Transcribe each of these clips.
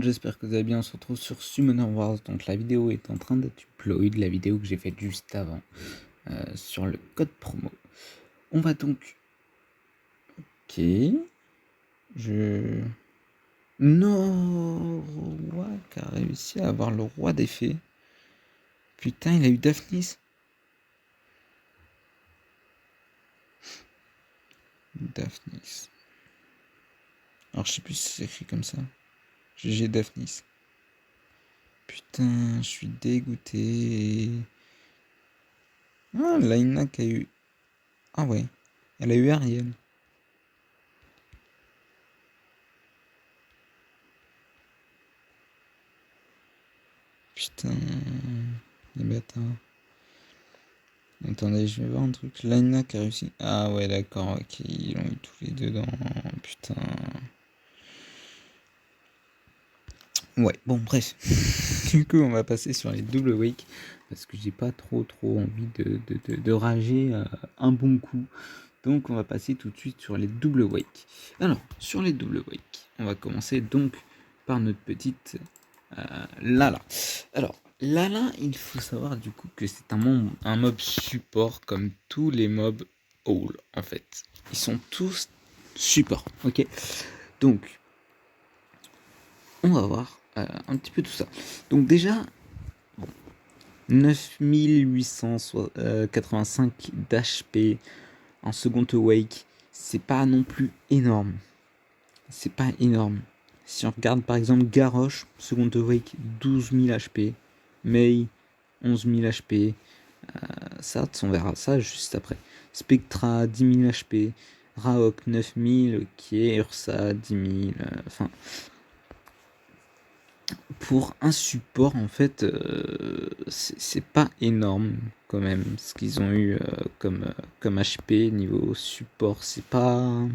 J'espère que vous allez bien, on se retrouve sur Summoner Wars, donc la vidéo est en train d'être upload, la vidéo que j'ai faite juste avant, sur le code promo. On va donc... Ok... Norwalk a réussi à avoir le roi des fées. Putain, il a eu Daphnis. Daphnis. Alors je sais plus si c'est écrit comme ça. GG Daphnis. Putain, je suis dégoûté. Ah, Laina qui a eu... Ah ouais, elle a eu Ariel. Putain, les bâtards. Attendez, je vais voir un truc. Laina qui a réussi. Ah ouais, d'accord, ok, ils l'ont eu tous les deux dans... Putain. Ouais, bon, bref. Du coup, on va passer sur les double wake. Parce que j'ai pas trop envie de rager un bon coup. Donc, on va passer tout de suite sur les double wake. Alors, sur les double wake, on va commencer donc par notre petite Lala. Alors, Lala, il faut savoir du coup que c'est un mob support comme tous les mobs all en fait. Ils sont tous support, ok. Donc, on va voir un petit peu tout ça. Donc déjà, bon, 9885 d'HP en second awake, c'est pas non plus énorme. C'est pas énorme. Si on regarde par exemple Garrosh, second awake, 12 000 HP. Mei, 11 000 HP. Ça, on verra ça juste après. Spectra, 10 000 HP. Raok, 9 000. Qui Ursa, 10 000. Enfin, pour un support, en fait, c'est pas énorme quand même. Ce qu'ils ont eu comme HP niveau support, c'est pas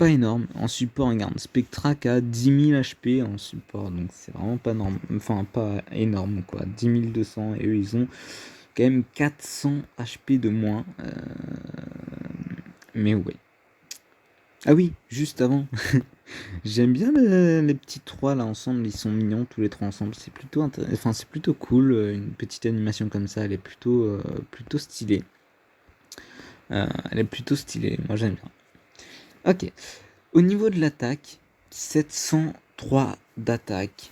énorme. En support, regarde, Spectra qui a 10 000 HP en support, donc c'est vraiment pas énorme. Enfin, pas énorme quoi. 10 200 et eux ils ont quand même 400 HP de moins. Mais ouais. Ah oui, juste avant. J'aime bien les petits trois là ensemble, ils sont mignons tous les trois ensemble. C'est plutôt enfin c'est plutôt cool. Une petite animation comme ça, elle est plutôt stylée. Elle est plutôt stylée. Moi j'aime bien. Ok. Au niveau de l'attaque, 703 d'attaque.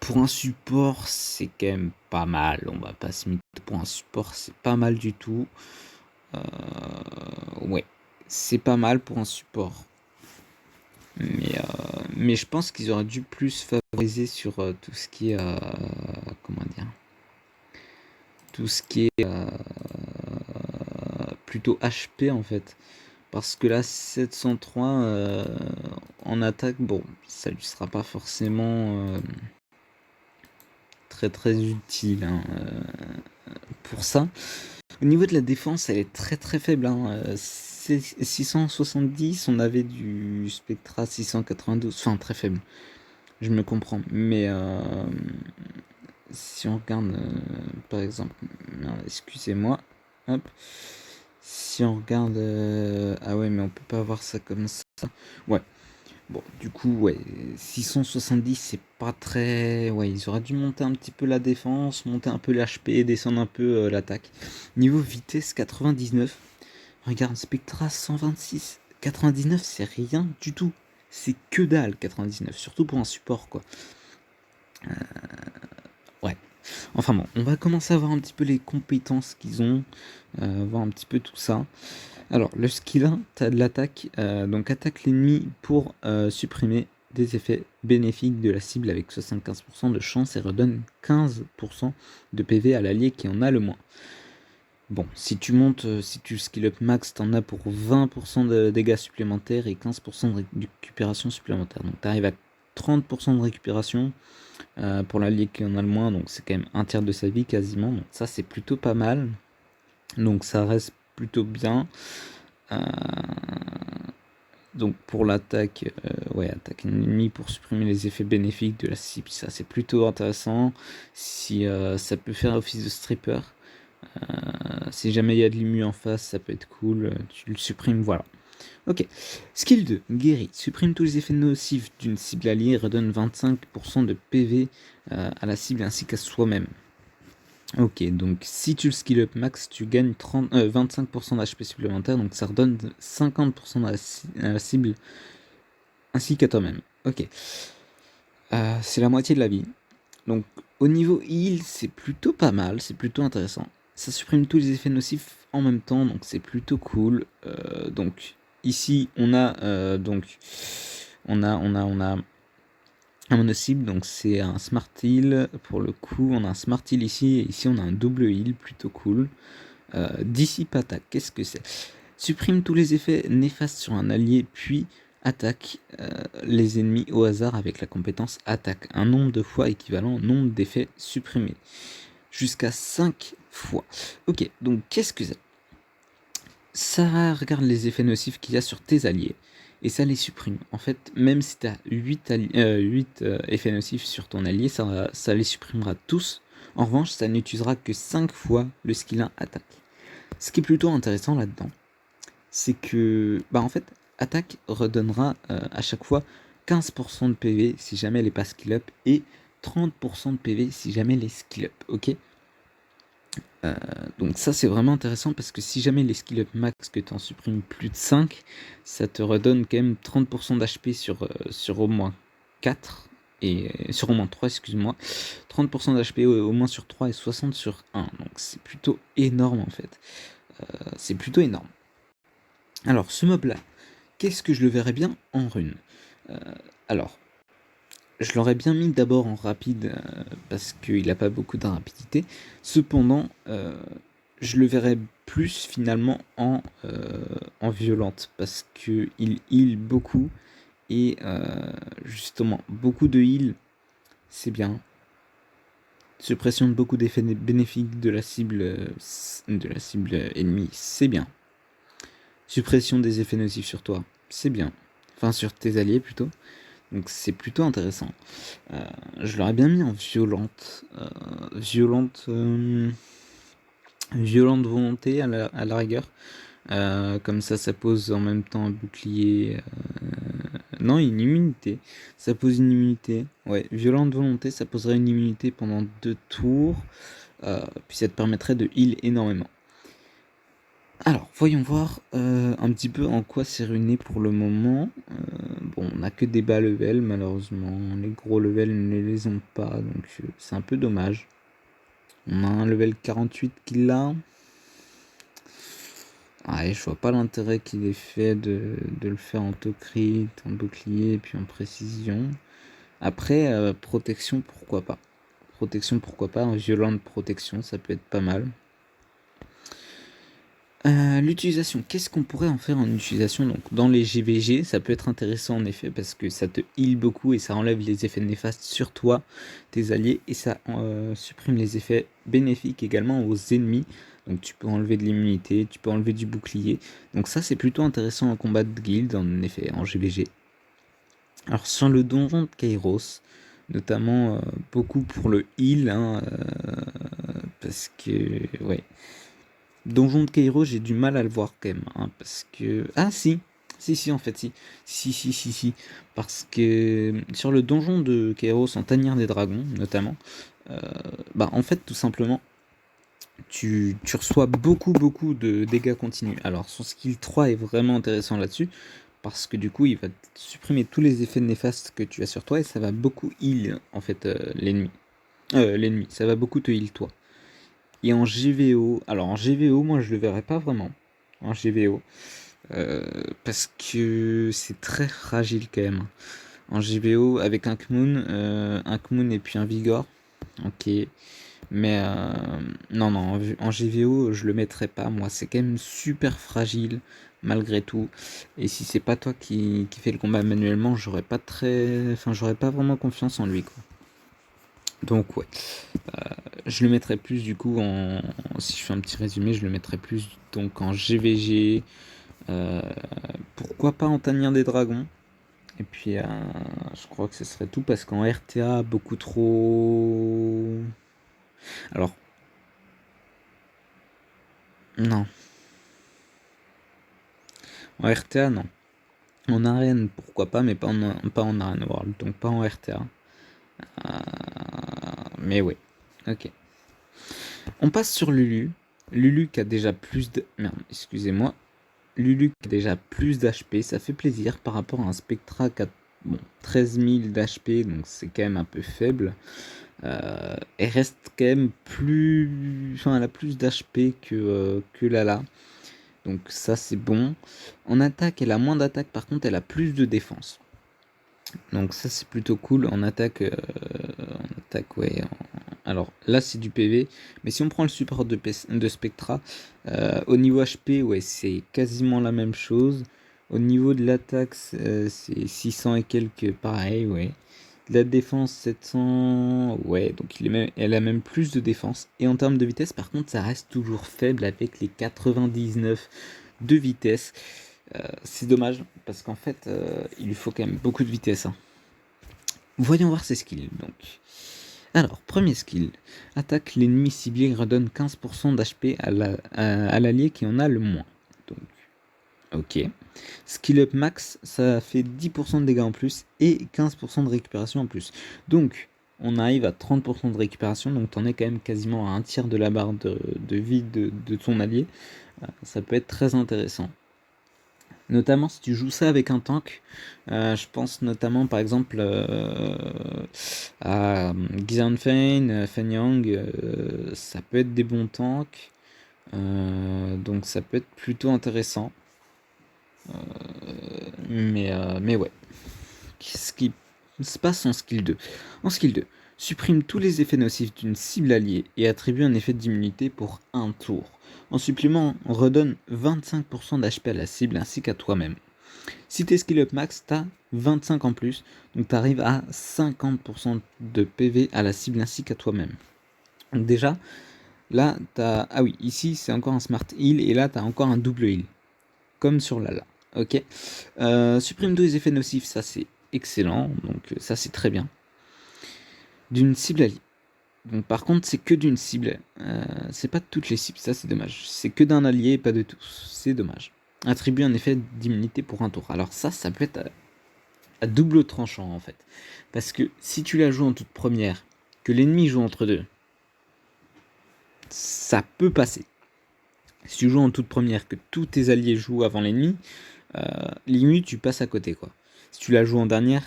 Pour un support, c'est quand même pas mal. On va pas se mytho. Pour un support, c'est pas mal du tout. Ouais, c'est pas mal pour un support. Mais je pense qu'ils auraient dû plus favoriser sur tout ce qui est... comment dire, tout ce qui est plutôt HP en fait. Parce que là, 703 en attaque, bon, ça lui sera pas forcément très utile hein, pour ça. Au niveau de la défense, elle est très faible. Hein. 670, on avait du Spectra 692, enfin très faible. Je me comprends. Mais si on regarde, par exemple, excusez-moi, hop. Si on regarde, ah ouais, mais on peut pas voir ça comme ça. Ouais. Bon, du coup, ouais, 670, c'est pas très... Ouais, ils auraient dû monter un petit peu la défense, monter un peu l'HP, descendre un peu l'attaque. Niveau vitesse, 99. Regarde, Spectra, 126. 99, c'est rien du tout. C'est que dalle, 99. Surtout pour un support, quoi. Ouais. Enfin bon, on va commencer à voir un petit peu les compétences qu'ils ont. Voir un petit peu tout ça. Alors, le skill 1, tu as de l'attaque, donc attaque l'ennemi pour supprimer des effets bénéfiques de la cible avec 75% de chance et redonne 15% de PV à l'allié qui en a le moins. Bon, si tu montes, si tu skill up max, t'en as pour 20% de dégâts supplémentaires et 15% de récupération supplémentaire. Donc tu arrives à 30% de récupération pour l'allié qui en a le moins, donc c'est quand même un tiers de sa vie quasiment. Donc ça c'est plutôt pas mal. Donc ça reste plutôt bien. Donc pour l'attaque, ouais, attaque ennemi pour supprimer les effets bénéfiques de la cible, ça c'est plutôt intéressant. Si ça peut faire office de stripper, si jamais il y a de l'immu en face, ça peut être cool, tu le supprimes, voilà. Ok. Skill 2, guéri. Supprime tous les effets nocifs d'une cible alliée et redonne 25% de PV à la cible ainsi qu'à soi-même. Ok, donc si tu le skill up max, tu gagnes 25% d'HP supplémentaire, donc ça redonne 50% à la cible ainsi qu'à toi-même. Ok. C'est la moitié de la vie. Donc au niveau heal, c'est plutôt pas mal, c'est plutôt intéressant. Ça supprime tous les effets nocifs en même temps, donc c'est plutôt cool. Donc ici on a on a un mono-cible, donc c'est un smart heal pour le coup. On a un smart heal ici, et ici on a un double heal, plutôt cool. Dissipe attaque, qu'est-ce que c'est? Supprime tous les effets néfastes sur un allié, puis attaque les ennemis au hasard avec la compétence attaque. Un nombre de fois équivalent au nombre d'effets supprimés. Jusqu'à 5 fois. Ok, donc qu'est-ce que c'est? Ça regarde les effets nocifs qu'il y a sur tes alliés et ça les supprime. En fait, même si tu as 8 effets nocifs sur ton allié, ça les supprimera tous. En revanche, ça n'utilisera que 5 fois le skill 1 attaque. Ce qui est plutôt intéressant là-dedans, c'est que, en fait, attaque redonnera à chaque fois 15% de PV si jamais elle n'est pas skill up et 30% de PV si jamais elle est skill up, ok. Donc ça c'est vraiment intéressant parce que si jamais les skill up max que tu en supprimes plus de 5, ça te redonne quand même 30% d'HP sur au moins 4 et sur au moins 3, excuse-moi. 30% d'HP au moins sur 3 et 60 sur 1. Donc c'est plutôt énorme en fait. C'est plutôt énorme. Alors ce mob là, qu'est-ce que je le verrais bien en rune? Alors, je l'aurais bien mis d'abord en rapide parce qu'il n'a pas beaucoup de rapidité. Cependant, je le verrais plus finalement en violente parce qu'il heal beaucoup et justement beaucoup de heal, c'est bien. Suppression de beaucoup d'effets bénéfiques de la cible ennemie, c'est bien. Suppression des effets nocifs sur toi, c'est bien. Enfin sur tes alliés plutôt. Donc c'est plutôt intéressant. Je l'aurais bien mis en violente. Violente volonté à la rigueur. Comme ça pose en même temps un bouclier. Non, une immunité. Ça pose une immunité. Ouais, violente volonté, ça poserait une immunité pendant 2 tours. Puis ça te permettrait de heal énormément. Alors, voyons voir un petit peu en quoi c'est ruiné pour le moment. Bon, on n'a que des bas levels, malheureusement. Les gros levels ne les ont pas, donc c'est un peu dommage. On a un level 48 qui l'a. Ouais, je vois pas l'intérêt qu'il ait fait de le faire en crit, en bouclier, et puis en précision. Après, protection, pourquoi pas. Protection, pourquoi pas. Un violent de protection, ça peut être pas mal. L'utilisation, qu'est-ce qu'on pourrait en faire en utilisation? Donc dans les GVG, ça peut être intéressant en effet parce que ça te heal beaucoup et ça enlève les effets néfastes sur toi, tes alliés, et ça supprime les effets bénéfiques également aux ennemis. Donc tu peux enlever de l'immunité, tu peux enlever du bouclier. Donc ça c'est plutôt intéressant en combat de guild en effet, en GVG. Alors sur le donjon de Kairos, notamment beaucoup pour le heal, parce que ouais. Donjon de Kairo, j'ai du mal à le voir quand même, parce que... Ah si, si, en fait, si. Si. Parce que sur le donjon de Kairos en tanière des dragons, notamment, en fait, tout simplement, tu reçois beaucoup de dégâts continus. Alors, son skill 3 est vraiment intéressant là-dessus, parce que du coup, il va supprimer tous les effets néfastes que tu as sur toi, et ça va beaucoup heal, en fait, l'ennemi. L'ennemi, ça va beaucoup te heal, toi. Et en GVO, alors en GVO, moi je le verrais pas vraiment en GVO parce que c'est très fragile quand même. En GVO avec un Kmoon et puis un Vigor, ok. Mais non, en GVO je le mettrais pas. Moi, c'est quand même super fragile malgré tout. Et si c'est pas toi qui fais le combat manuellement, j'aurais pas vraiment confiance en lui, quoi. Donc ouais. Je le mettrais plus du coup si je fais un petit résumé, je le mettrais plus donc en GVG, pourquoi pas en tanière des dragons, et puis je crois que ce serait tout parce qu'en RTA beaucoup trop. Alors non, En RTA, non. En arène, pourquoi pas, mais pas en arène world, donc pas en RTA. Mais ouais, ok. On passe sur Lulu. Lulu qui a déjà plus de... Merde, excusez-moi. Lulu qui a déjà plus d'HP, ça fait plaisir par rapport à un Spectra qui a 13 000 d'HP, donc c'est quand même un peu faible. Elle reste quand même plus... Enfin, elle a plus d'HP que Lala. Donc ça c'est bon. En attaque, elle a moins d'attaque, par contre elle a plus de défense. Donc ça c'est plutôt cool. En attaque, ouais. Alors là c'est du PV, mais si on prend le support de Spectra, au niveau HP, ouais, c'est quasiment la même chose. Au niveau de l'attaque, c'est 600 et quelques, pareil, ouais. De la défense 700, ouais, donc elle a même plus de défense. Et en termes de vitesse, par contre, ça reste toujours faible avec les 99 de vitesse. C'est dommage, parce qu'en fait, il lui faut quand même beaucoup de vitesse, hein. Voyons voir ses skills, donc. Alors, premier skill. Attaque l'ennemi ciblé, redonne 15% d'HP à l'allié qui en a le moins. Donc, ok. Skill up max, ça fait 10% de dégâts en plus et 15% de récupération en plus. Donc, on arrive à 30% de récupération, donc t'en es quand même quasiment à un tiers de la barre de vie de ton allié. Ça peut être très intéressant. Notamment si tu joues ça avec un tank, je pense notamment par exemple à Xianfeng, Fenyang, ça peut être des bons tanks, donc ça peut être plutôt intéressant. Mais ouais. Ce qui se passe en skill 2. En skill 2, supprime tous les effets nocifs d'une cible alliée et attribue un effet d'immunité pour un tour. En supplément, on redonne 25% d'HP à la cible ainsi qu'à toi-même. Si t'es skill up max, t'as 25 en plus, donc t'arrives à 50% de PV à la cible ainsi qu'à toi-même. Donc déjà, là t'as... Ah oui, ici c'est encore un smart heal, et là t'as encore un double heal, comme sur Lala. Ok. Supprime tous les effets nocifs, ça c'est excellent, donc ça c'est très bien. D'une cible alliée. Donc par contre c'est que d'une cible, c'est pas de toutes les cibles, ça c'est dommage. C'est que d'un allié et pas de tous, c'est dommage. Attribue un effet d'immunité pour un tour. Alors ça peut être à double tranchant en fait. Parce que si tu la joues en toute première, que l'ennemi joue entre deux, ça peut passer. Si tu joues en toute première, que tous tes alliés jouent avant l'ennemi, limite tu passes à côté quoi. Si tu la joues en dernière,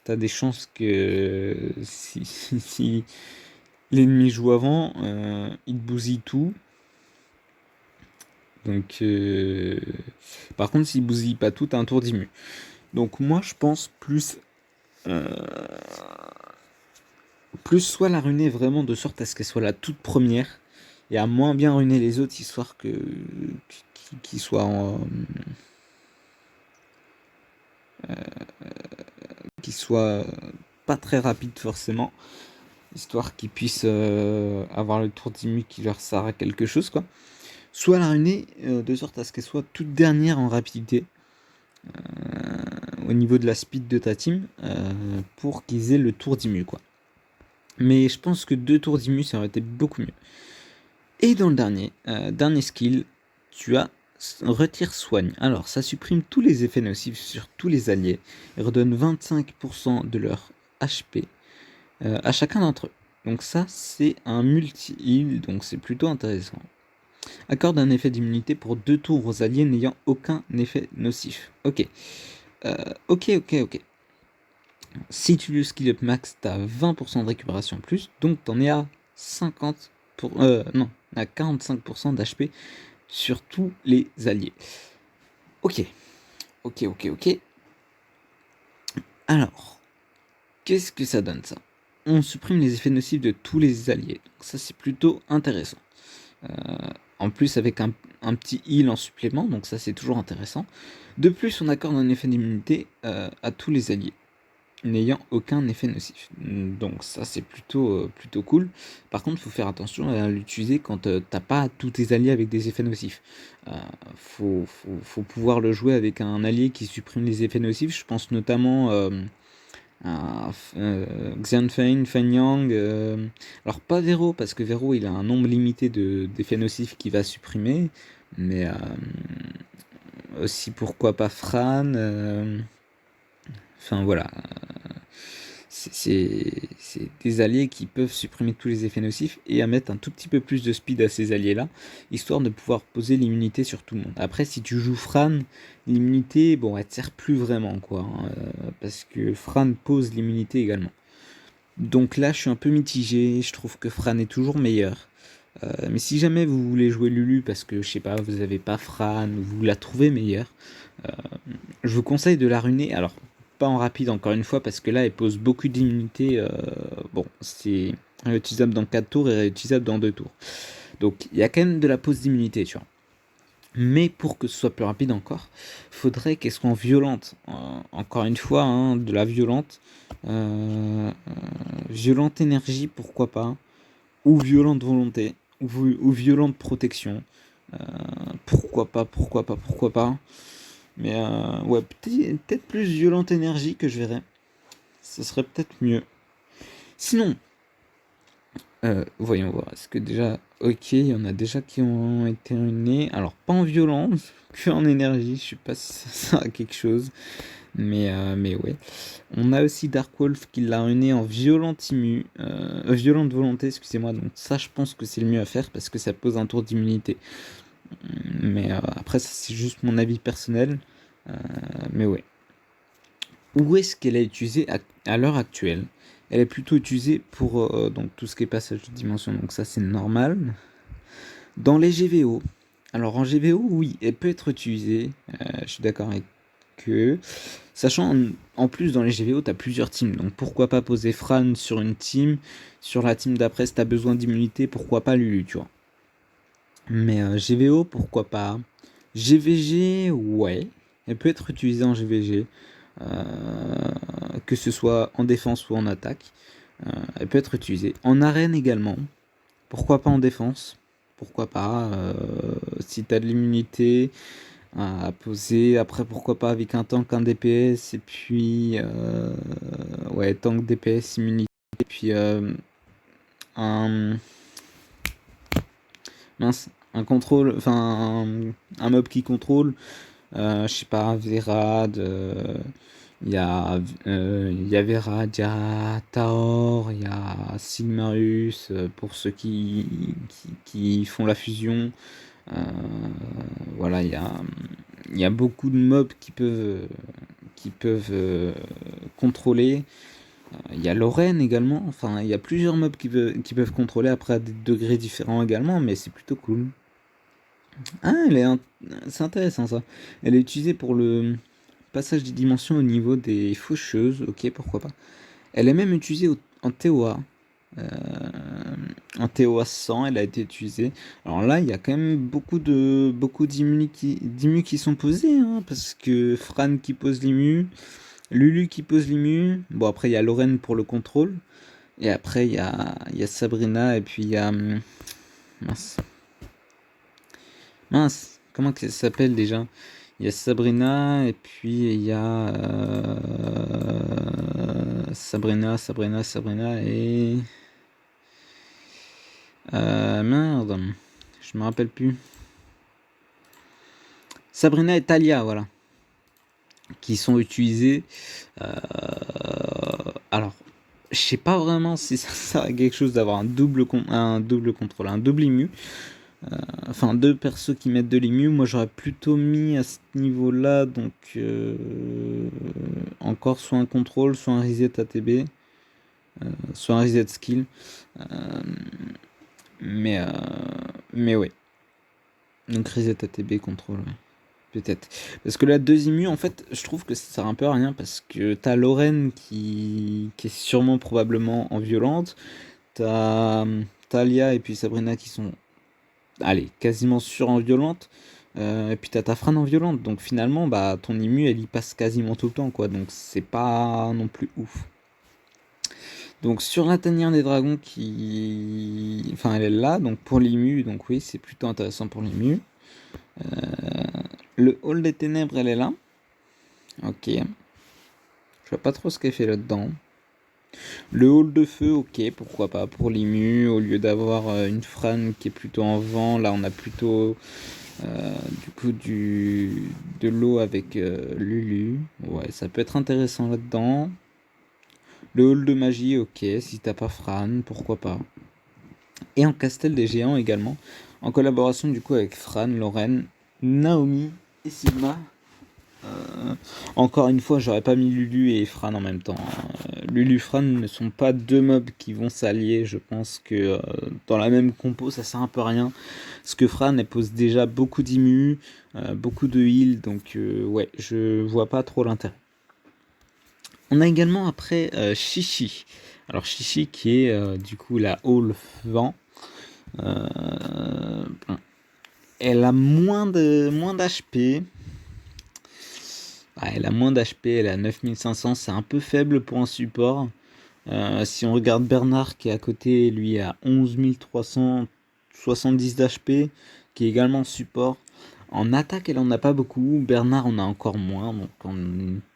t'as des chances que si l'ennemi joue avant, il te bousille tout. Donc par contre s'il bousille pas tout, t'as un tour d'immu. Donc moi je pense plus soit la ruiner vraiment de sorte à ce qu'elle soit la toute première et à moins bien ruiner les autres histoire qu'ils soient qu'ils soient pas très rapides forcément, histoire qu'ils puissent avoir le tour d'immu qui leur sert à quelque chose quoi. Soit la ruiner de sorte à ce qu'elle soit toute dernière en rapidité au niveau de la speed de ta team pour qu'ils aient le tour d'immu quoi. Mais je pense que 2 tours d'immu ça aurait été beaucoup mieux. Et dans le dernier skill, tu as retire soigne. Alors ça supprime tous les effets nocifs sur tous les alliés et redonne 25% de leur HP à chacun d'entre eux. Donc ça c'est un multi-heal, donc c'est plutôt intéressant. Accorde un effet d'immunité pour 2 tours aux alliés n'ayant aucun effet nocif. Ok. Ok. Si tu le skill up max, t'as 20% de récupération en plus, donc t'en es à 45% d'HP sur tous les alliés. Ok. Alors, qu'est-ce que ça donne ça? On supprime les effets nocifs de tous les alliés, donc ça c'est plutôt intéressant. En plus avec un petit heal en supplément, donc ça c'est toujours intéressant. De plus, on accorde un effet d'immunité à tous les alliés n'ayant aucun effet nocif. Donc ça c'est plutôt cool. Par contre, il faut faire attention à l'utiliser quand t'as pas tous tes alliés avec des effets nocifs. Faut pouvoir le jouer avec un allié qui supprime les effets nocifs. Je pense notamment à Xianfeng, Fenyang. Alors pas Vero, parce que Vero il a un nombre limité d'effets nocifs qu'il va supprimer. Mais Aussi, pourquoi pas Fran. Enfin voilà, c'est des alliés qui peuvent supprimer tous les effets nocifs et à mettre un tout petit peu plus de speed à ces alliés-là, histoire de pouvoir poser l'immunité sur tout le monde. Après, si tu joues Fran, l'immunité, bon, elle te sert plus vraiment, quoi, hein, parce que Fran pose l'immunité également. Donc là, je suis un peu mitigé, je trouve que Fran est toujours meilleur. Mais si jamais vous voulez jouer Lulu parce que, je sais pas, vous avez pas Fran ou vous la trouvez meilleure, je vous conseille de la runer. Alors, pas en rapide encore une fois, parce que là, elle pose beaucoup d'immunité. Bon, c'est réutilisable dans 4 tours et réutilisable dans 2 tours. Donc, il y a quand même de la pose d'immunité, tu vois. Mais pour que ce soit plus rapide encore, faudrait qu'elle soit violente. Encore une fois, hein, de la violente. Violente énergie, pourquoi pas. Ou violente volonté. Ou violente protection. Pourquoi pas, pourquoi pas, pourquoi pas. Mais ouais, peut-être plus violente énergie que je verrais. Ce serait peut-être mieux. Sinon, voyons voir. Est-ce que déjà... Ok, il y en a déjà qui ont été ruinés. Alors, pas en violence, que en énergie. Je sais pas si ça sert à quelque chose. Mais ouais. On a aussi Dark Wolf qui l'a ruiné en violente volonté, excusez-moi. Donc ça, je pense que c'est le mieux à faire parce que ça pose un tour d'immunité. Mais après, ça, c'est juste mon avis personnel. Mais ouais. Où est-ce qu'elle est utilisée à l'heure actuelle? Elle est plutôt utilisée pour donc tout ce qui est passage de dimension, donc ça c'est normal. Dans les GVO, alors en GVO, oui, elle peut être utilisée, je suis d'accord avec eux. Sachant en plus dans les GVO, tu as plusieurs teams, donc pourquoi pas poser Fran sur une team, sur la team d'après si tu as besoin d'immunité, pourquoi pas Lulu, tu vois. Mais GVO, pourquoi pas. GVG, ouais, elle peut être utilisée en GVG. Que ce soit en défense ou en attaque. Elle peut être utilisée. En arène également. Pourquoi pas en défense? Pourquoi pas si tu as de l'immunité à poser. Après, pourquoi pas avec un tank, un DPS. Et puis, ouais, tank, DPS, immunité. Et puis, un. Mince, un contrôle. Enfin, un mob qui contrôle. Je sais pas, Verad. Il y a Vera, il y a Taor, il y a Sigmarus pour ceux qui font la fusion. Voilà, il y a beaucoup de mobs qui peuvent contrôler. Il y a Lorraine également. Enfin, il y a plusieurs mobs qui peuvent contrôler après à des degrés différents également, mais c'est plutôt cool. Ah, c'est intéressant ça. Elle est utilisée pour le passage des dimensions au niveau des faucheuses. Ok, pourquoi pas. Elle est même utilisée en TOA. Euh, en TOA 100, elle a été utilisée. Alors là, il y a quand même beaucoup d'immus qui sont posés, hein, parce que Fran qui pose l'immu, Lulu qui pose l'immu. Bon, après, il y a Lorraine pour le contrôle. Et après, il y a Sabrina, et puis il y a... mince. Mince, comment que ça s'appelle déjà? Il y a Sabrina, et puis il y a... Sabrina, et... merde, je me rappelle plus. Sabrina et Talia, voilà. Qui sont utilisés. Alors, je sais pas vraiment si ça sert à quelque chose d'avoir un double contrôle, un double immu. Enfin, deux persos qui mettent de l'immu. Moi, j'aurais plutôt mis à ce niveau-là, donc encore soit un contrôle, soit un reset ATB, soit un reset skill. Mais ouais. Donc reset ATB, contrôle, ouais. Peut-être. Parce que la deuxième immu, en fait, je trouve que ça sert un peu à rien parce que t'as Lorraine qui est sûrement probablement en violente. T'as Talia et puis Sabrina qui sont, allez, quasiment sûres en violente. Et puis t'as ta Fran en violente. Donc finalement, bah, ton immu, elle y passe quasiment tout le temps, quoi. Donc c'est pas non plus ouf. Donc sur la tanière des dragons qui... Enfin, elle est là, donc pour l'immu. Donc oui, c'est plutôt intéressant pour l'immu. Le hall des ténèbres, elle est là. Ok. Je vois pas trop ce qu'elle fait là-dedans. Le hall de feu, ok, pourquoi pas, pour l'immu, au lieu d'avoir une Fran qui est plutôt en vent, là on a plutôt Du coup, de l'eau avec Lulu. Ouais, ça peut être intéressant là-dedans. Le hall de magie, ok. Si t'as pas Fran, pourquoi pas. Et en Castel des Géants également. En collaboration du coup avec Fran, Lorraine, Naomi et Sigma. Encore une fois, j'aurais pas mis Lulu et Fran en même temps. Lulu et Fran ne sont pas deux mobs qui vont s'allier. Je pense que dans la même compo, ça sert un peu à rien. Parce que Fran, elle pose déjà beaucoup d'immu, beaucoup de heal. Donc ouais, je vois pas trop l'intérêt. On a également après Chichi. Alors Chichi qui est du coup la Hall vent. Bon. Elle a moins d'HP. Elle a moins d'HP, elle a 9500, c'est un peu faible pour un support. Si on regarde Bernard qui est à côté, lui a 11 370 d'HP, qui est également support. En attaque, elle en a pas beaucoup. Bernard en a encore moins. Donc en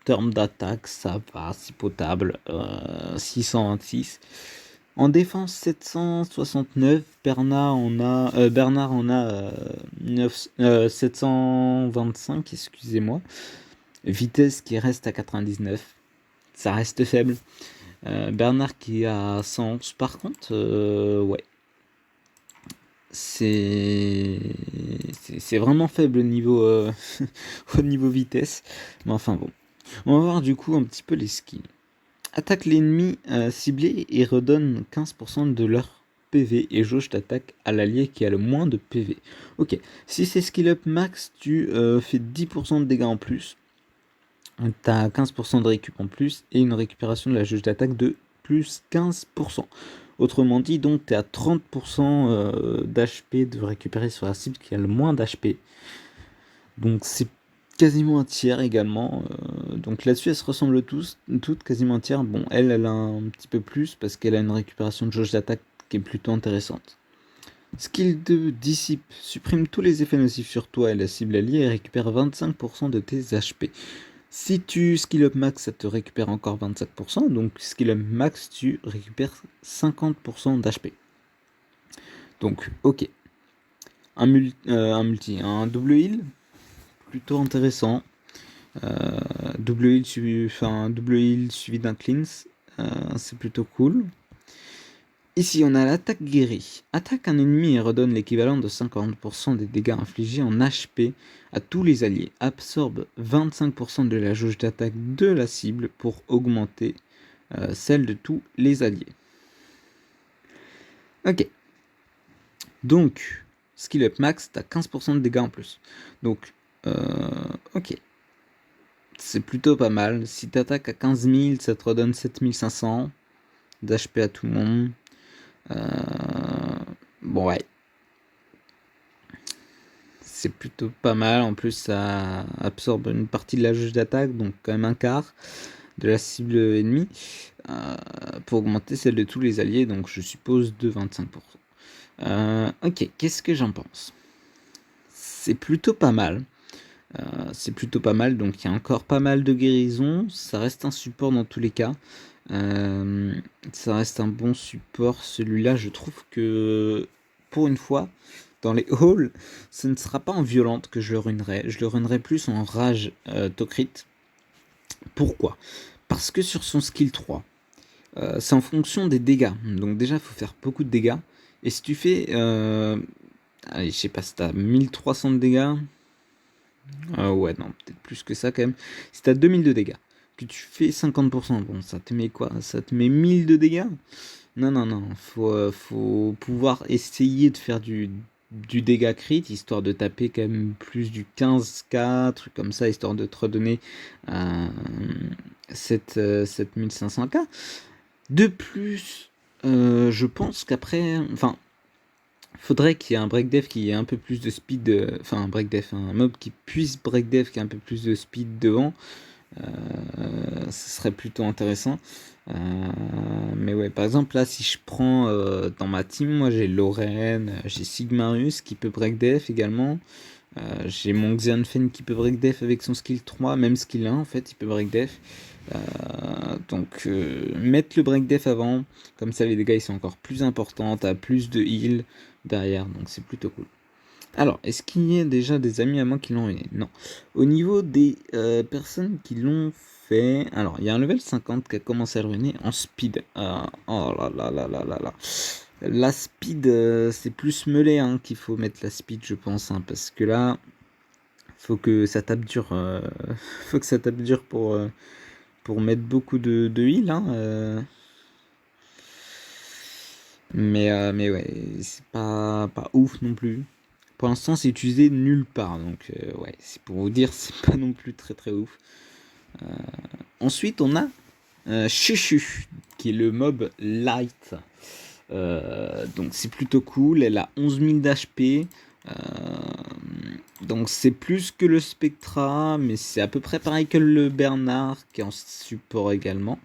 termes d'attaque, ça va, c'est potable. 626. En défense, 769. Bernard en a 725, excusez-moi. Vitesse qui reste à 99. Ça reste faible. Bernard qui a 111. Par contre, ouais. C'est vraiment faible au niveau, au niveau vitesse. Mais enfin bon. On va voir du coup un petit peu les skills. Attaque l'ennemi ciblé et redonne 15% de leur PV et jauge d'attaque à l'allié qui a le moins de PV. Ok, si c'est skill up max, tu fais 10% de dégâts en plus. T'as 15% de récup en plus et une récupération de la jauge d'attaque de plus 15%. Autrement dit, donc tu es à 30% d'HP de récupérer sur la cible qui a le moins d'HP. Donc c'est quasiment un tiers également. Donc là-dessus, elles se ressemblent toutes quasiment un tiers. Bon, elle a un petit peu plus parce qu'elle a une récupération de jauge d'attaque qui est plutôt intéressante. Skill 2, dissipe, supprime tous les effets nocifs sur toi et la cible alliée et récupère 25% de tes HP. Si tu skill up max, ça te récupère encore 25%, donc skill up max, tu récupères 50% d'HP. Donc, ok. Un double heal, plutôt intéressant. Double heal suivi d'un cleanse, c'est plutôt cool. Ici, on a l'attaque guérie. Attaque un ennemi et redonne l'équivalent de 50% des dégâts infligés en HP à tous les alliés. Absorbe 25% de la jauge d'attaque de la cible pour augmenter celle de tous les alliés. Ok. Donc, skill up max, t'as 15% de dégâts en plus. Donc, ok. C'est plutôt pas mal. Si t'attaques à 15 000, ça te redonne 7500 d'HP à tout le monde. Bon, ouais. C'est plutôt pas mal. En plus, ça absorbe une partie de la jauge d'attaque, donc quand même un quart de la cible ennemie, pour augmenter celle de tous les alliés, donc je suppose de 25%. Ok, qu'est-ce que j'en pense? C'est plutôt pas mal. Donc il y a encore pas mal de guérison. Ça reste un support dans tous les cas. Ça reste un bon support. Celui-là, je trouve que pour une fois, dans les halls, ce ne sera pas en violente que je le ruinerai. Je le ruinerai plus en rage Tokrit. Pourquoi? Parce que sur son skill 3, c'est en fonction des dégâts. Donc déjà, il faut faire beaucoup de dégâts. Et si tu fais... allez, je sais pas si t'as 1300 de dégâts... ouais, non, peut-être plus que ça quand même. Si t'as 2000 de dégâts, que tu fais 50%, bon, ça te met quoi? Ça te met 1000 de dégâts? Non, faut pouvoir essayer de faire du dégât crit, histoire de taper quand même plus du 15k, truc comme ça, histoire de te redonner 7500k. De plus, je pense qu'après, enfin, faudrait qu'il y ait un breakdef qui ait un peu plus de speed, enfin un breakdef, un mob qui puisse breakdef qui ait un peu plus de speed devant, ce serait plutôt intéressant. Mais ouais, par exemple là, si je prends dans ma team, moi j'ai Lorraine, j'ai Sigmarus qui peut breakdef également, j'ai mon Xianfen qui peut breakdef avec son skill 3, même skill 1 en fait, il peut breakdef. Donc mettre le breakdef avant, comme ça les dégâts ils sont encore plus importants, t'as plus de heal derrière, donc c'est plutôt cool. Alors, est-ce qu'il y a déjà des amis à moi qui l'ont ruiné? Non. Au niveau des personnes qui l'ont fait, alors il y a un level 50 qui a commencé à le ruiner en speed. Oh là là là là là là. La speed, c'est plus melee hein, qu'il faut mettre la speed, je pense, hein, parce que là, faut que ça tape dur. Faut que ça tape dur pour mettre beaucoup de heal. Hein, mais ouais, c'est pas ouf non plus. Pour l'instant, c'est utilisé nulle part, donc ouais, c'est pour vous dire, c'est pas non plus très très ouf. Ensuite, on a Chuchu, qui est le mob light. Donc c'est plutôt cool, elle a 11 000 d'HP. Donc c'est plus que le Spectra, mais c'est à peu près pareil que le Bernard, qui est en support également.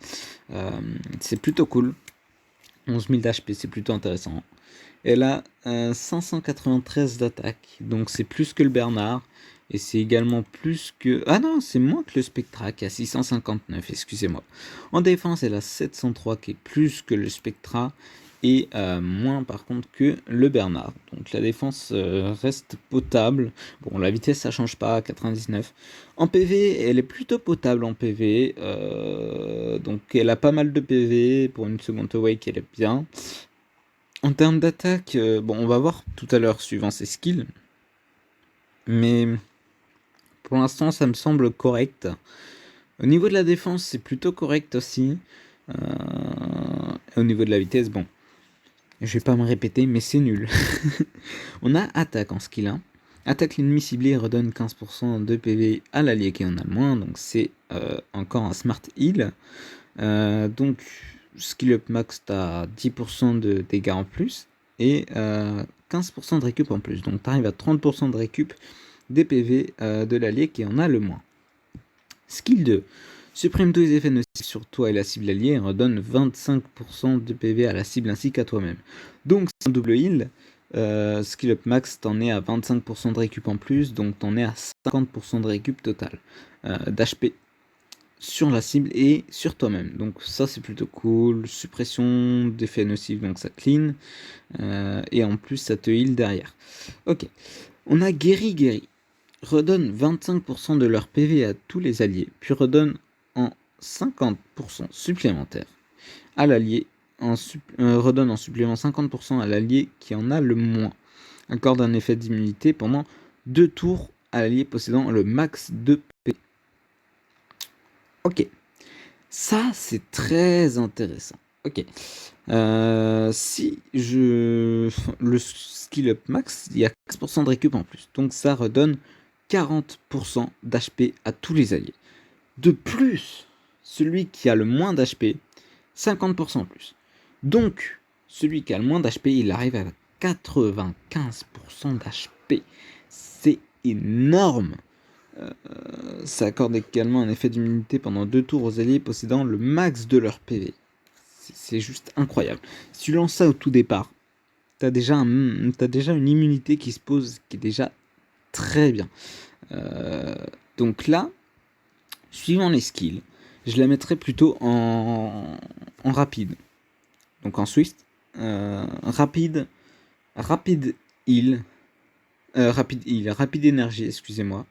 C'est plutôt cool. 11 000 d'HP, c'est plutôt intéressant. Elle a 593 d'attaque, donc c'est plus que le Bernard. Et c'est également plus que... Ah non, c'est moins que le Spectra qui a 659, excusez-moi. En défense, elle a 703 qui est plus que le Spectra. Et moins par contre que le Bernard. Donc la défense reste potable. Bon, la vitesse ça change pas, 99. En PV, elle est plutôt potable en PV. Donc elle a pas mal de PV. Pour une seconde awake, elle est bien. En termes d'attaque, bon, on va voir tout à l'heure suivant ses skills. Mais pour l'instant, ça me semble correct. Au niveau de la défense, c'est plutôt correct aussi. Au niveau de la vitesse, bon, je vais pas me répéter, mais c'est nul. On a attaque en skill 1. Attaque l'ennemi ciblé et redonne 15% de PV à l'allié qui en a le moins. Donc c'est encore un smart heal. Donc skill up max, t'as 10% de dégâts en plus et 15% de récup en plus. Donc t'arrives à 30% de récup des PV de l'allié qui en a le moins. Skill 2. Supprime tous les effets nocifs sur toi et la cible alliée et redonne 25% de PV à la cible ainsi qu'à toi-même. Donc c'est un double heal. Skill up max, t'en es à 25% de récup en plus, donc t'en es à 50% de récup total d'HP sur la cible et sur toi-même. Donc ça c'est plutôt cool. Suppression d'effets nocifs, donc ça clean. Et en plus ça te heal derrière. Ok. On a guéri. Redonne 25% de leur PV à tous les alliés, puis redonne en 50% supplémentaire à l'allié. Redonne en supplément 50% à l'allié qui en a le moins. Accorde un effet d'immunité pendant 2 tours à l'allié possédant le max de PV. Ok. Ça, c'est très intéressant. Ok. Si je... Le skill up max, il y a 15% de récup en plus. Donc ça redonne 40% d'HP à tous les alliés. De plus, celui qui a le moins d'HP, 50% en plus. Donc, celui qui a le moins d'HP, il arrive à 95% d'HP. C'est énorme. Ça accorde également un effet d'immunité pendant 2 tours aux alliés possédant le max de leur PV. C'est juste incroyable. Si tu lances ça au tout départ, t'as déjà une immunité qui se pose, qui est déjà très bien. Donc là, suivant les skills, je la mettrais plutôt en rapide. Donc en Swift, rapide heal, rapide énergie, excusez-moi.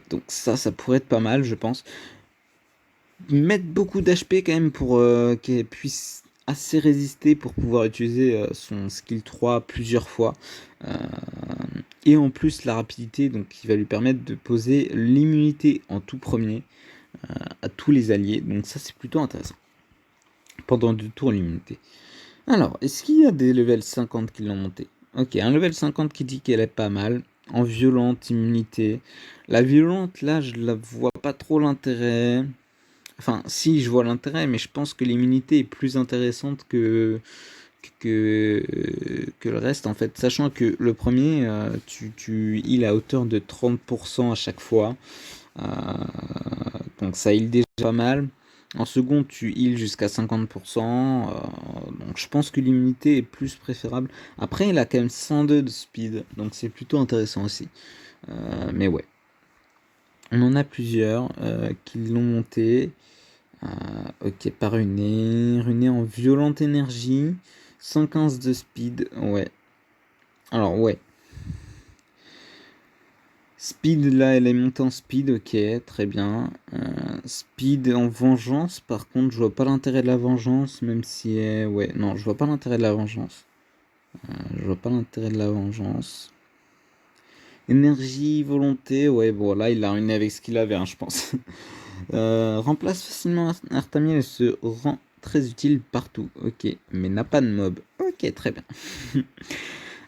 Donc ça pourrait être pas mal, je pense. Mettre beaucoup d'HP quand même pour qu'elle puisse assez résister pour pouvoir utiliser son skill 3 plusieurs fois. Et en plus la rapidité, donc qui va lui permettre de poser l'immunité en tout premier à tous les alliés. Donc ça c'est plutôt intéressant. Pendant 2 tours l'immunité. Alors, est-ce qu'il y a des levels 50 qui l'ont monté? Ok, un level 50 qui dit qu'elle est pas mal. En violente, immunité. La violente, là, je la vois pas trop l'intérêt. Enfin, si, je vois l'intérêt, mais je pense que l'immunité est plus intéressante que le reste, en fait. Sachant que le premier, tu heal à hauteur de 30% à chaque fois. Donc ça heal déjà pas mal. En second, tu heal jusqu'à 50%. Donc je pense que l'immunité est plus préférable. Après, il a quand même 102 de speed. Donc c'est plutôt intéressant aussi. Mais ouais. On en a plusieurs qui l'ont monté. Ok, pas runé. Runé en violente énergie. 115 de speed. Ouais. Alors ouais. Speed, là, elle est montée en speed, ok, très bien. Speed en vengeance, par contre, je vois pas l'intérêt de la vengeance, même si... ouais, non, je vois pas l'intérêt de la vengeance. Je vois pas l'intérêt de la vengeance. Énergie, volonté, ouais, bon, là, il a ruiné avec ce qu'il avait, hein, je pense. Remplace facilement Artamiel et se rend très utile partout, ok, mais n'a pas de mob. Ok, très bien.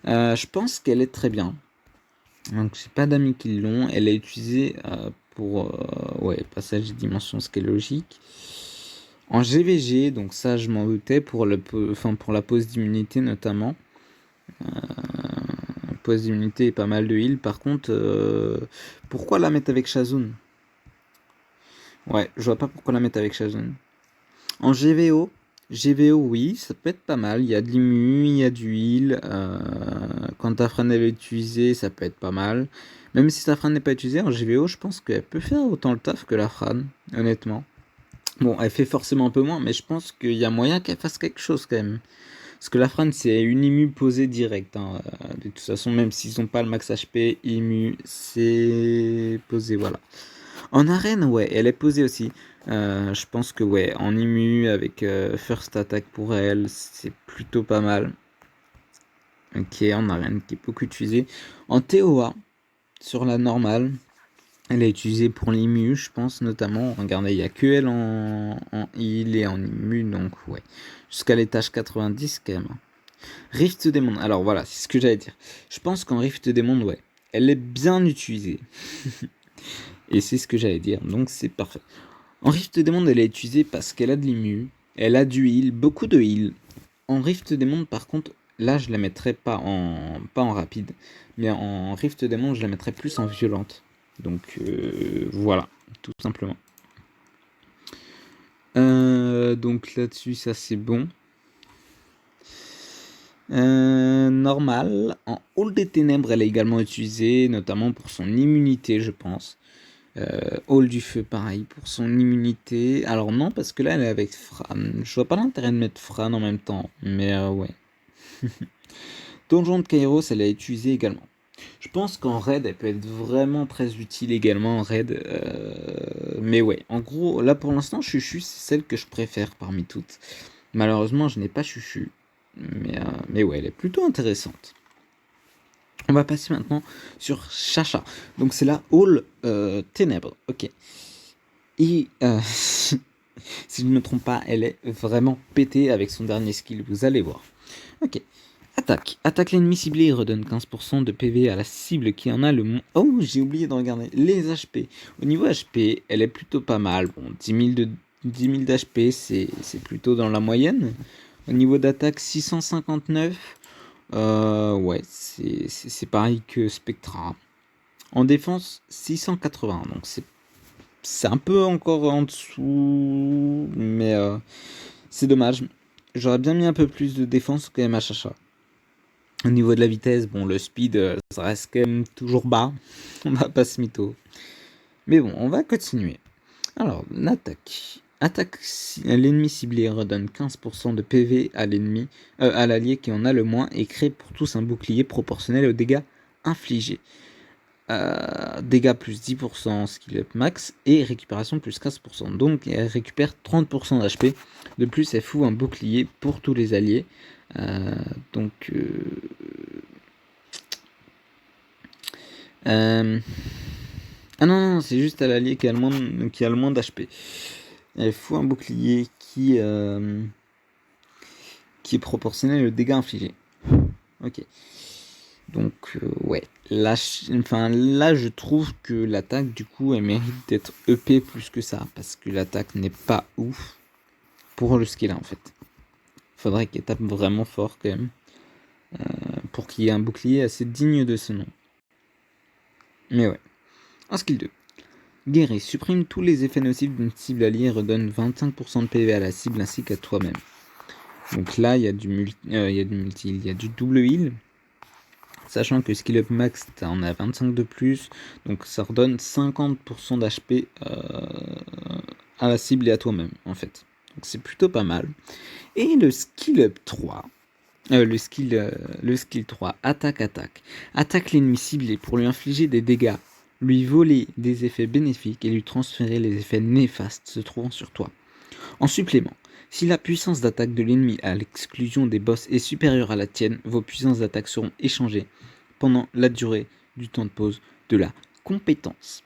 Je pense qu'elle est très bien. Donc j'ai pas d'amis qui l'ont. Elle est utilisée pour ouais, passage des dimensions, ce qui est logique. En GVG, donc ça je m'en doutais pour pour la pause d'immunité notamment. Pause d'immunité et pas mal de heal. Par contre, pourquoi la mettre avec Shazun? Ouais, je vois pas pourquoi la mettre avec Shazun. En GVO oui, ça peut être pas mal. Il y a de l'immu, il y a du heal. Quand ta frane elle est utilisée, ça peut être pas mal. Même si ta frane n'est pas utilisée en GVO, je pense qu'elle peut faire autant le taf que la frane, honnêtement. Bon, elle fait forcément un peu moins, mais je pense qu'il y a moyen qu'elle fasse quelque chose quand même. Parce que la frane, c'est une immu posée direct. Hein. De toute façon, même s'ils n'ont pas le max HP, immu, c'est posé, voilà. En arène, ouais, elle est posée aussi. Je pense que ouais, en immu avec first attack pour elle, c'est plutôt pas mal. Ok, en arène qui est beaucoup utilisée. En TOA, sur la normale, elle est utilisée pour l'immu, je pense notamment. Regardez, il n'y a que elle en heal et en immu, donc ouais. Jusqu'à l'étage 90 quand même. Rift des mondes, alors voilà, c'est ce que j'allais dire. Je pense qu'en Rift des mondes, ouais, elle est bien utilisée. Et c'est ce que j'allais dire, donc c'est parfait. En Rift des mondes, elle est utilisée parce qu'elle a de l'immu, elle a du heal, beaucoup de heal. En Rift des mondes, par contre, là, je la mettrais pas en rapide, mais en Rift des mondes, je la mettrais plus en violente. Donc voilà, tout simplement. Donc là-dessus, ça c'est bon. Normal. En Hall des Ténèbres, elle est également utilisée, notamment pour son immunité, je pense. Hall du Feu, pareil, pour son immunité. Alors non, parce que là, elle est avec Fran. Je vois pas l'intérêt de mettre Fran en même temps, mais ouais. Donjon de Kairos, elle est utilisée également. Je pense qu'en raid, elle peut être vraiment très utile également en raid. Mais ouais, en gros, là pour l'instant, Chuchu, c'est celle que je préfère parmi toutes. Malheureusement, je n'ai pas Chuchu. Mais ouais, elle est plutôt intéressante. On va passer maintenant sur Chacha. Donc c'est la Hall Ténèbres. Ok. Et si je ne me trompe pas, elle est vraiment pétée avec son dernier skill. Vous allez voir. Ok. Attaque. Attaque l'ennemi ciblé et redonne 15% de PV à la cible qui en a le moins. Oh, j'ai oublié de regarder les HP. Au niveau HP, elle est plutôt pas mal. Bon, 10 000 d'HP, c'est plutôt dans la moyenne. Au niveau d'attaque, 659. Ouais, c'est pareil que Spectra. En défense, 680. Donc c'est un peu encore en dessous. Mais c'est dommage. J'aurais bien mis un peu plus de défense quand même à Chacha. Au niveau de la vitesse, bon, le speed, ça reste quand même toujours bas. On va pas se mytho. Mais bon, on va continuer. Alors, l'attaque. Attaque l'ennemi ciblé redonne 15% de PV à l'ennemi, à l'allié qui en a le moins et crée pour tous un bouclier proportionnel aux dégâts infligés. Dégâts plus 10%, skill up max et récupération plus 15%. Donc elle récupère 30% d'HP. De plus, elle fout un bouclier pour tous les alliés. Donc ah non, c'est juste à l'allié qui a le moins d'HP. Elle fout un bouclier qui est proportionnel aux dégâts infligés. Ok. Donc ouais, là je trouve que l'attaque du coup elle mérite d'être EP plus que ça parce que l'attaque n'est pas ouf pour le skill en fait. Faudrait qu'elle tape vraiment fort quand même pour qu'il y ait un bouclier assez digne de ce nom. Mais ouais. En skill 2. Guérir supprime tous les effets nocifs d'une cible alliée et redonne 25% de PV à la cible ainsi qu'à toi-même. Donc là il y a du multi, il y a du double heal. Sachant que skill up max, on a 25 de plus, donc ça redonne 50% d'HP à la cible et à toi-même, en fait. Donc c'est plutôt pas mal. Et le skill up 3, Le skill 3, attaque. Attaque l'ennemi ciblé pour lui infliger des dégâts, lui voler des effets bénéfiques et lui transférer les effets néfastes se trouvant sur toi. En supplément, si la puissance d'attaque de l'ennemi à l'exclusion des boss est supérieure à la tienne, vos puissances d'attaque seront échangées pendant la durée du temps de pause de la compétence.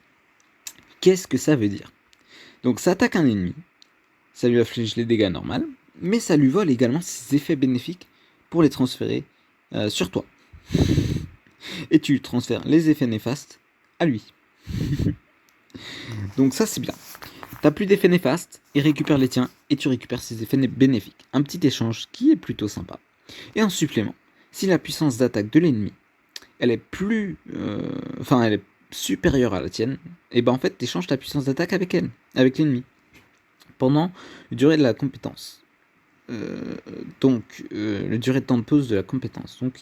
Qu'est-ce que ça veut dire? Donc ça attaque un ennemi, ça lui inflige les dégâts normaux, mais ça lui vole également ses effets bénéfiques pour les transférer sur toi. Et tu transfères les effets néfastes à lui. Donc ça c'est bien. T'as plus d'effets néfastes, il récupère les tiens et tu récupères ses effets bénéfiques. Un petit échange qui est plutôt sympa. Et en supplément, si la puissance d'attaque de l'ennemi, elle est elle est supérieure à la tienne, et ben en fait t'échanges ta puissance d'attaque avec elle, avec l'ennemi, pendant la durée de la compétence. La durée de temps de pause de la compétence. Donc,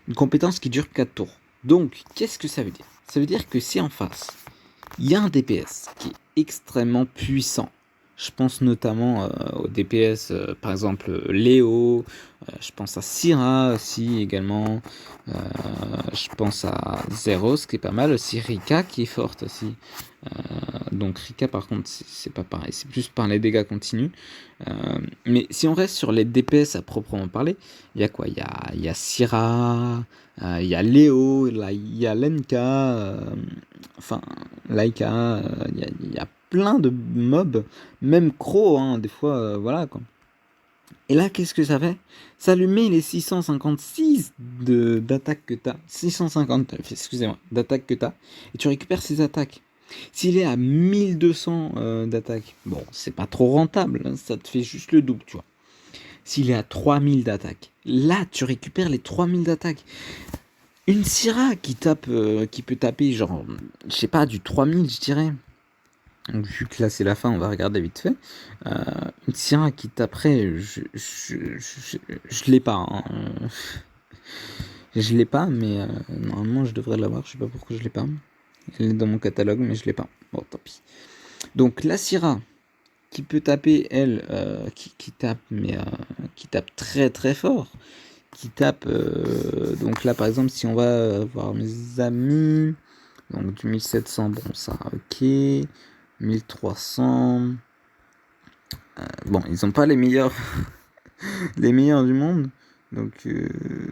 une compétence qui dure 4 tours. Donc, qu'est-ce que ça veut dire? Ça veut dire que si en face, il y a un DPS qui est extrêmement puissant, je pense notamment au DPS, par exemple Léo, je pense à Syra aussi également, je pense à Zeros qui est pas mal, aussi Rika qui est forte aussi. Donc Rika par contre c'est pas pareil, c'est plus par les dégâts continus. Mais si on reste sur les DPS à proprement parler, il y a quoi? Il y a Syra, il y a Léo, il y a Lenka, Laika, il y a plein de mobs, même Crow, hein, des fois, voilà quoi. Et là, qu'est-ce que ça fait? Ça lui met les 656 d'attaque que t'as. 650, excusez-moi, d'attaque que t'as. Et tu récupères ses attaques. S'il est à 1200 d'attaque, bon, c'est pas trop rentable, hein, ça te fait juste le double, tu vois. S'il est à 3000 d'attaque, là, tu récupères les 3000 d'attaque. Une Syra qui peut taper, genre, je sais pas, du 3000, je dirais. Donc, vu que là c'est la fin, on va regarder vite fait. Une Syra qui taperait, je l'ai pas. Hein. Je l'ai pas, mais normalement je devrais l'avoir. Je sais pas pourquoi je l'ai pas. Elle est dans mon catalogue, mais je l'ai pas. Bon, tant pis. Donc la Syra qui peut taper, elle, qui tape, mais qui tape très très fort. Qui tape. Donc là par exemple, si on va voir mes amis, donc du 1700, bon ça, ok. 1300. Bon, ils ont pas les meilleurs les meilleurs du monde. Donc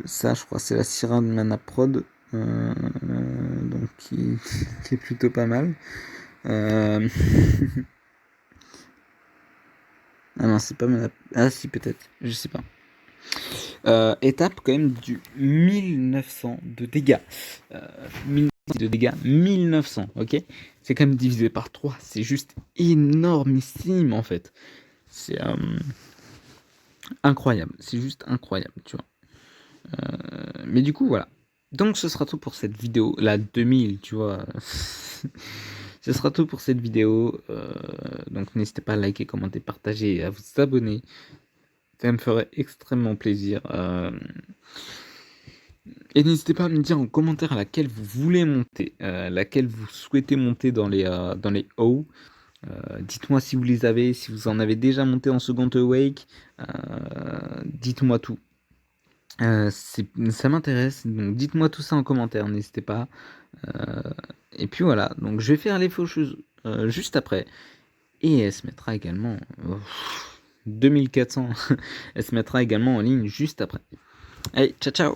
ça, je crois, c'est la Syra de Mana Prod. Donc qui est plutôt pas mal. Ah non, c'est pas Mana. Ah si, peut-être. Je sais pas. Étape quand même du 1900 de dégâts. 1900 de dégâts, 1900, ok? C'est quand même divisé par 3. C'est juste énormissime en fait. C'est incroyable. C'est juste incroyable, tu vois. Mais du coup, voilà. Donc, ce sera tout pour cette vidéo. La 2000, tu vois. Ce sera tout pour cette vidéo. Donc, n'hésitez pas à liker, commenter, partager et à vous abonner. Ça me ferait extrêmement plaisir. Et n'hésitez pas à me dire en commentaire à laquelle vous voulez monter, laquelle vous souhaitez monter dans les hauts. Dites-moi si vous les avez, si vous en avez déjà monté en second awake. Dites-moi tout. Ça m'intéresse, donc dites-moi tout ça en commentaire, n'hésitez pas. Et puis voilà, donc je vais faire les faucheuses juste après. Et elle se mettra également... 2400, elle se mettra également en ligne juste après. Allez, ciao ciao.